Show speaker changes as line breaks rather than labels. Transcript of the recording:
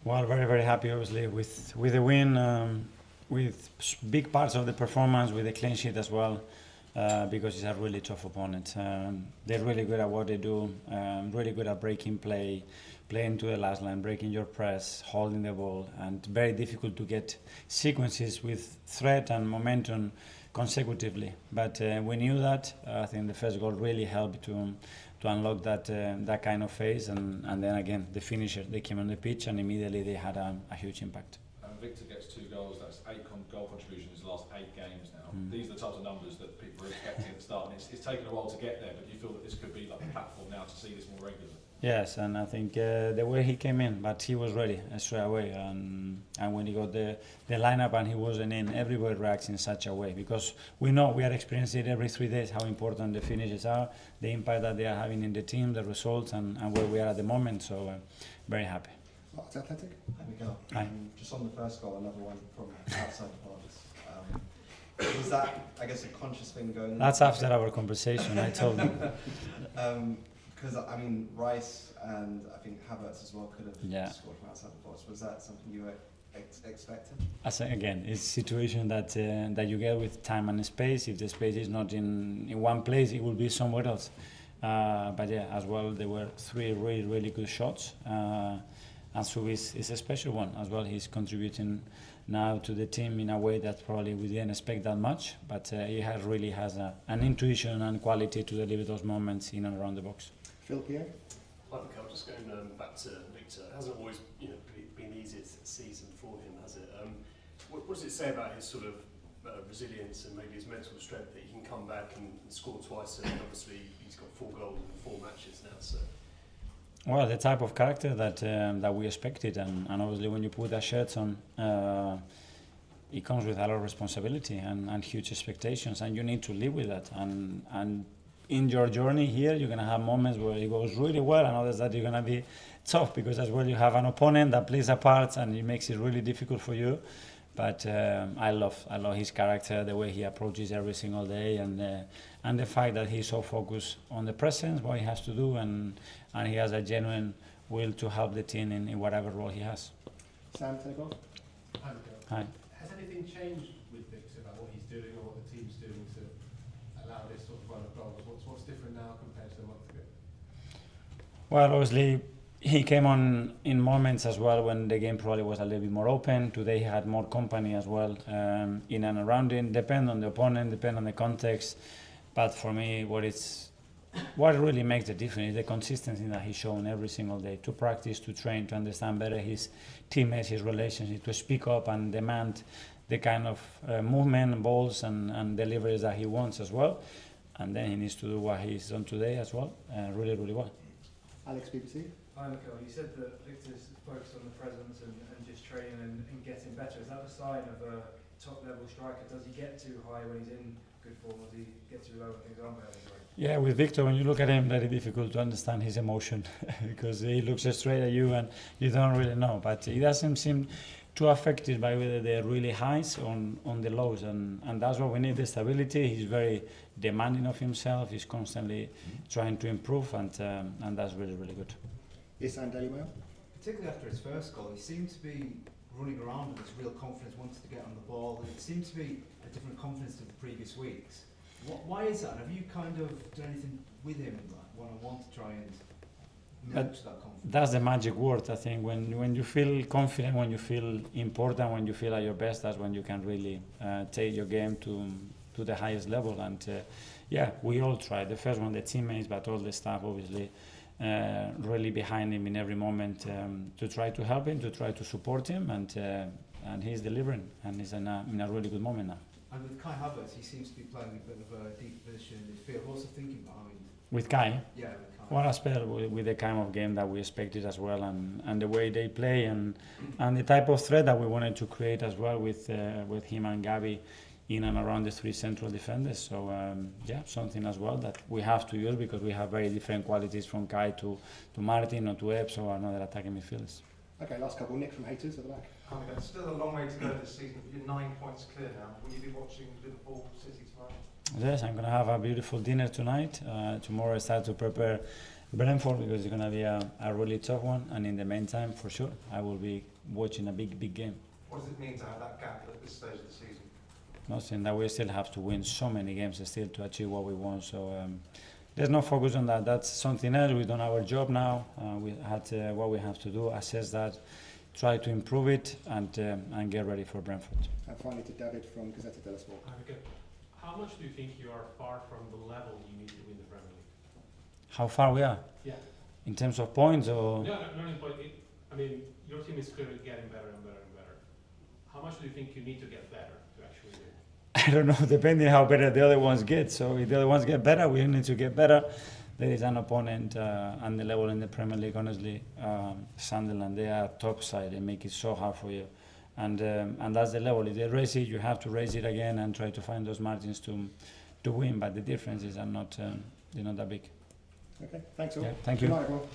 Well, very, very happy, obviously, with the win, with big parts of the performance, with the clean sheet as well, because it's a really tough opponent. They're really good at what they do, really good at breaking play, playing to the last line, breaking your press, holding the ball, and very difficult to get sequences with threat and momentum consecutively. But we knew that. I think the first goal really helped to unlock that kind of phase, and then again the finisher, they came on the pitch and immediately they had a huge impact.
Viktor gets 2 goals, that's 8 goal contributions in the last 8 games now. These are the types of numbers that people were expecting at the start, and it's taken a while to get there, but do you feel that this could be like a platform now to see this more regularly?
Yes, and I think the way he came in, but he was ready straight away, and when he got the lineup and he wasn't in, everybody reacts in such a way, because we know, we are experiencing it every 3 days, how important the finishes are, the impact that they are having in the team, the results, and where we are at the moment, so very happy.
Mark's Athletic.
Hi Mikel.
Hi.
Just on the first goal, another one from outside the box. Was that, I guess, a conscious thing going on?
That's after our conversation, I told him.
Because I mean, Rice and I think Havertz as well could have scored from outside the box. Was that something you were expecting?
As again, it's a situation that you get with time and space. If the space is not in one place, it will be somewhere else. But yeah, as well, there were 3 really, really good shots. And Subis is a special one as well. He's contributing now to the team in a way that probably we didn't expect that much, but he really has an intuition and quality to deliver those moments in and around the box.
Phil Pierre.
Hi Mikel, just going back to Viktor. It hasn't always been the easiest season for him, has it? What does it say about his sort of resilience and maybe his mental strength that he can come back and score twice, and obviously he's got 4 goals in 4 matches now, so...
Well, the type of character that we expected, and obviously when you put that shirt on, it comes with a lot of responsibility and huge expectations, and you need to live with that. And in your journey here, you're gonna have moments where it goes really well, and others that you're gonna be tough, because as well you have an opponent that plays a part, and it makes it really difficult for you. But I love his character, the way he approaches every single day, and the fact that he's so focused on the present, what he has to do, and he has a genuine will to help the team in whatever role he has.
Sam, take off.
Hi, Mikel.
Hi.
Has anything changed with Viktor about what he's doing or what the team's doing to allow this sort of run of goals? What's different now compared to a month ago?
Well, obviously, he came on in moments as well when the game probably was a little bit more open. Today he had more company as well, in and around him. Depend on the opponent, depend on the context. But for me, what really makes the difference is the consistency that he's shown every single day, to practice, to train, to understand better his teammates, his relationship, to speak up and demand the kind of movement, balls and deliveries that he wants as well. And then he needs to do what he's done today as well, really, really well.
Alex, BBC.
Hi Mikel, you said that Viktor's focused on the present and just training and getting better. Is that the sign of a top level striker? Does he get too high when he's in good form, or does he get too low when things aren't better?
Yeah, with Viktor, when you look at him, very difficult to understand his emotion because he looks straight at you and you don't really know. But he doesn't seem too affected by whether they're really highs on the lows, and that's what we need, the stability. He's very demanding of himself. He's constantly trying to improve, and that's really, really good.
Isan, Daily Mail.
Particularly after his first goal, he seemed to be running around with this real confidence, wanted to get on the ball, and it seemed to be a different confidence to the previous weeks. Why is that? Have you kind of done anything with him, like one-on-one, to try and nurture that confidence?
That's the magic word, I think. When you feel confident, when you feel important, when you feel at your best, that's when you can really take your game to the highest level. And yeah, we all try. The first one, the teammates, but all the staff, obviously, really behind him in every moment to try to help him, to try to support him, and he's delivering, and he's in a really good moment now.
And with Kai Havertz, he seems to be playing a bit of a deep position in midfield. What's the thinking behind?
With Kai?
Yeah, with Kai.
Well, as well, with the kind of game that we expected as well, and the way they play, and the type of threat that we wanted to create as well with him and Gavi in and around the 3 central defenders. So yeah, something as well that we have to use, because we have very different qualities from Kai to Martin or to Epps or another attacking midfielders.
Okay, last couple. Nick from Haters at the back.
It's still a long way to go this season, but you're 9 points clear now. Will you be watching Liverpool City tomorrow?
Yes, I'm going to have a beautiful dinner tonight. Tomorrow I start to prepare Brentford, because it's going to be a really tough one, and in the meantime, for sure, I will be watching a big game.
What does it mean to have that gap at this stage of the season?
Nothing that we still have to win so many games still to achieve what we want. So there's no focus on that. That's something else. We've done our job now. We had what we have to do, assess that, try to improve it, and get ready for Brentford.
And finally to David from Gazzetta dello Sport.
How much do you think you are far from the level you need to win the Premier League?
How far we are?
Yeah.
In terms of points, or?
No, in point. I mean, your team is clearly getting better and better and better. How much do you think you need to get better to actually win?
I don't know, depending how better the other ones get. So if the other ones get better, we need to get better. There is an opponent and the level in the Premier League, honestly, Sunderland, they are top side. They make it so hard for you. And that's the level. If they raise it, you have to raise it again and try to find those margins to win. But the differences are not, they're not that big.
Okay, thanks all.
Yeah, thank you.
Good night, everyone.